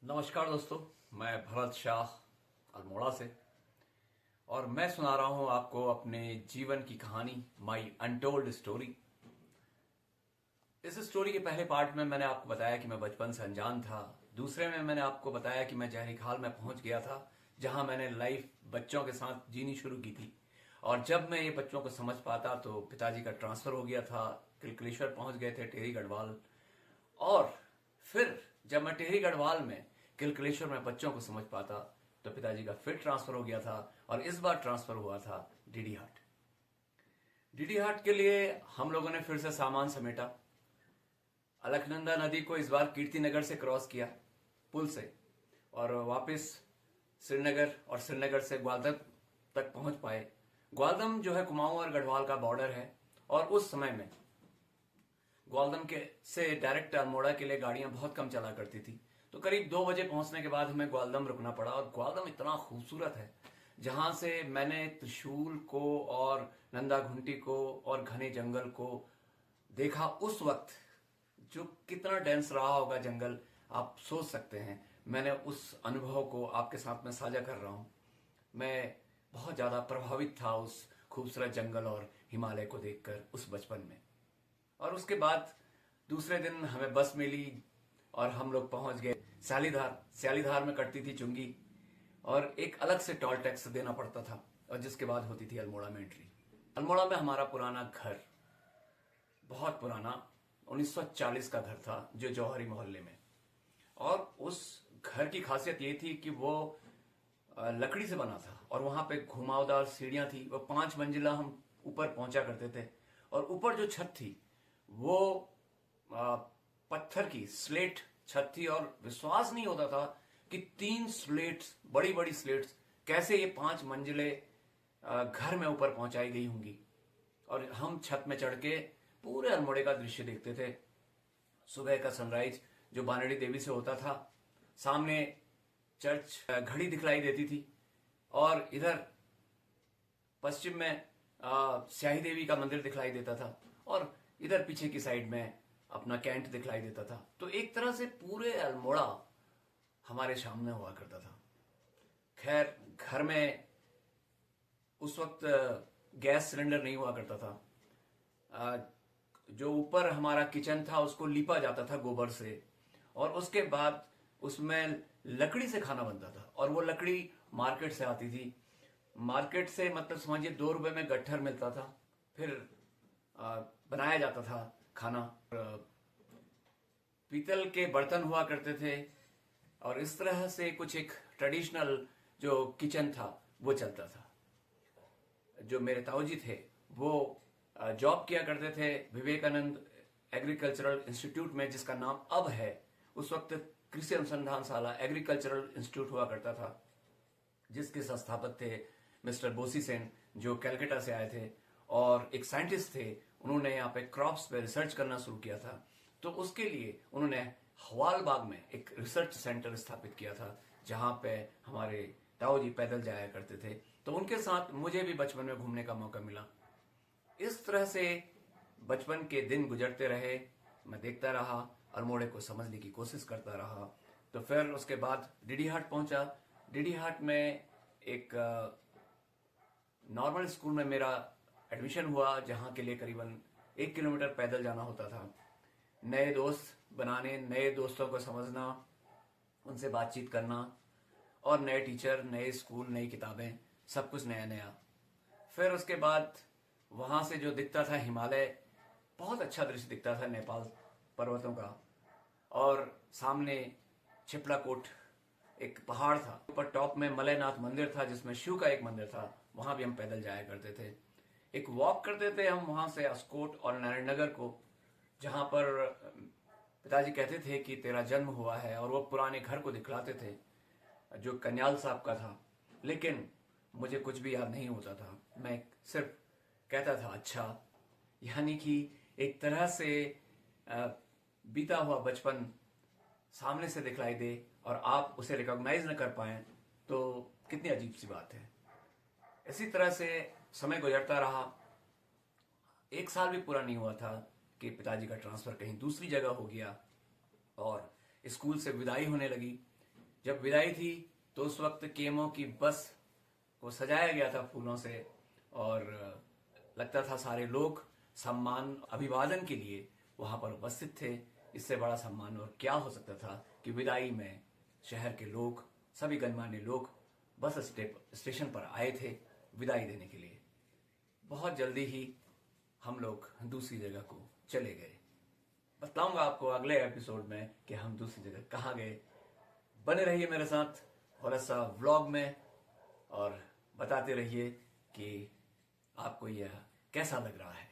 नमस्कार दोस्तों। मैं भरत शाह अल्मोड़ा से और मैं सुना रहा हूं आपको अपने जीवन की कहानी माई अनटोल्ड स्टोरी। इस स्टोरी के पहले पार्ट में मैंने आपको बताया कि मैं बचपन से अनजान था। दूसरे में मैंने आपको बताया कि मैं जहरी खाल में पहुंच गया था, जहां मैंने लाइफ बच्चों के साथ जीनी शुरू की थी। और जब मैं ये बच्चों को समझ पाता तो पिताजी का ट्रांसफर हो गया था, किलकलेश्वर पहुंच गए थे, टेरी गढ़वाल। और फिर जब मैं टेहरी गढ़वाल में किलकलेश्वर में बच्चों को समझ पाता तो पिताजी का फिर ट्रांसफर हो गया था, और इस बार ट्रांसफर हुआ था डीडी हाट। डीडी हाट के लिए हम लोगों ने फिर से सामान समेटा। अलकनंदा नदी को इस बार कीर्तिनगर से क्रॉस किया, पुल से, और वापस श्रीनगर, और श्रीनगर से ग्वालदम तक पहुंच पाए। ग्वालदम जो है कुमाऊं और गढ़वाल का बॉर्डर है, और उस समय में ग्वालदम के से डायरेक्ट अल्मोड़ा के लिए गाड़ियां बहुत कम चला करती थी। तो करीब 2 बजे पहुंचने के बाद हमें ग्वालदम रुकना पड़ा। और ग्वालदम इतना खूबसूरत है, जहां से मैंने त्रिशूल को और नंदा घुंटी को और घने जंगल को देखा उस वक्त। जो कितना डेंस रहा होगा जंगल, आप सोच सकते हैं। मैंने उस अनुभव को आपके साथ में साझा कर रहा हूं। मैं बहुत ज्यादा प्रभावित था उस खूबसूरत जंगल और हिमालय को देखकर उस बचपन में। और उसके बाद दूसरे दिन हमें बस मिली और हम लोग पहुंच गए स्यालीधार। स्यालीधार में कटती थी चुंगी, और एक अलग से टोल टैक्स देना पड़ता था, और जिसके बाद होती थी अल्मोड़ा में एंट्री। अल्मोड़ा में हमारा पुराना घर, बहुत पुराना 1940 का घर था, जो जौहरी मोहल्ले में। और उस घर की खासियत ये थी कि वो लकड़ी से बना था, और वहां पे घुमावदार सीढ़ियां थी। वो 5 मंजिला हम ऊपर पहुंचा करते थे। और ऊपर जो छत थी वो आ, पत्थर की स्लेट छत थी, और विश्वास नहीं होता था कि 3 स्लेट्स, बड़ी बड़ी स्लेट्स, कैसे ये 5 मंजिले घर में ऊपर पहुंचाई गई होंगी। और हम छत में चढ़ के पूरे अल्मोड़े का दृश्य देखते थे। सुबह का सनराइज जो बानड़ी देवी से होता था, सामने चर्च घड़ी दिखलाई देती थी, और इधर पश्चिम में स्याही देवी का मंदिर दिखलाई देता था, और इधर पीछे की साइड में अपना कैंट दिखलाई देता था। तो एक तरह से पूरे अल्मोड़ा हमारे सामने हुआ करता था। खैर, घर में उस वक्त गैस सिलेंडर नहीं हुआ करता था। जो ऊपर हमारा किचन था उसको लीपा जाता था गोबर से, और उसके बाद उसमें लकड़ी से खाना बनता था। और वो लकड़ी मार्केट से आती थी। मार्केट से मतलब समझिए 2 रुपए में गट्ठर मिलता था। फिर बनाया जाता था खाना। पीतल के बर्तन हुआ करते थे, और इस तरह से कुछ एक ट्रेडिशनल जो किचन था वो चलता था। जो मेरे ताऊजी थे वो जॉब किया करते थे विवेकानंद एग्रीकल्चरल इंस्टीट्यूट में, जिसका नाम अब है, उस वक्त कृषि अनुसंधान शाला एग्रीकल्चरल इंस्टीट्यूट हुआ करता था, जिसके संस्थापक थे मिस्टर बोसी सेन, जो कलकत्ता से आए थे और एक साइंटिस्ट थे। उन्होंने यहाँ पे क्रॉप्स पे रिसर्च करना शुरू किया था। तो उसके लिए उन्होंने हवाल बाग में एक रिसर्च सेंटर स्थापित किया था, जहां पे हमारे ताऊ जी पैदल जाया करते थे। तो उनके साथ मुझे भी बचपन में घूमने का मौका मिला। इस तरह से बचपन के दिन गुजरते रहे। मैं देखता रहा, अल्मोड़े को समझने की कोशिश करता रहा। तो फिर उसके बाद डीडी हाट पहुंचा। डीडी हाट में एक नॉर्मल स्कूल में मेरा एडमिशन हुआ, जहां के लिए करीबन 1 किलोमीटर पैदल जाना होता था। नए दोस्त बनाने, नए दोस्तों को समझना, उनसे बातचीत करना, और नए टीचर, नए स्कूल, नई किताबें, सब कुछ नया नया। फिर उसके बाद वहां से जो दिखता था हिमालय, बहुत अच्छा दृश्य दिखता था नेपाल पर्वतों का। और सामने चिपलाकोट एक पहाड़ था, ऊपर टॉप में मलयनाथ मंदिर था, जिसमें शिव का एक मंदिर था। वहां भी हम पैदल जाया करते थे। एक वॉक करते थे हम वहां से अस्कोट और नारायण नगर को, जहां पर पिताजी कहते थे कि तेरा जन्म हुआ है, और वो पुराने घर को दिखलाते थे जो कन्याल साहब का था। लेकिन मुझे कुछ भी याद नहीं होता था। मैं सिर्फ कहता था अच्छा। यानी कि एक तरह से बीता हुआ बचपन सामने से दिखलाई दे और आप उसे रिकॉग्नाइज न कर पाए, तो कितनी अजीब सी बात है। इसी तरह से समय गुजरता रहा। 1 साल भी पूरा नहीं हुआ था कि पिताजी का ट्रांसफर कहीं दूसरी जगह हो गया, और स्कूल से विदाई होने लगी। जब विदाई थी तो उस वक्त केमो की बस को सजाया गया था फूलों से, और लगता था सारे लोग सम्मान अभिवादन के लिए वहां पर उपस्थित थे। इससे बड़ा सम्मान और क्या हो सकता था कि विदाई में शहर के लोग, सभी गणमान्य लोग बस स्टेशन पर आए थे विदाई देने के लिए। बहुत जल्दी ही हम लोग दूसरी जगह को चले गए। बताऊंगा आपको अगले एपिसोड में कि हम दूसरी जगह कहाँ गए। बने रहिए मेरे साथ थोड़ा सा व्लॉग में और बताते रहिए कि आपको यह कैसा लग रहा है।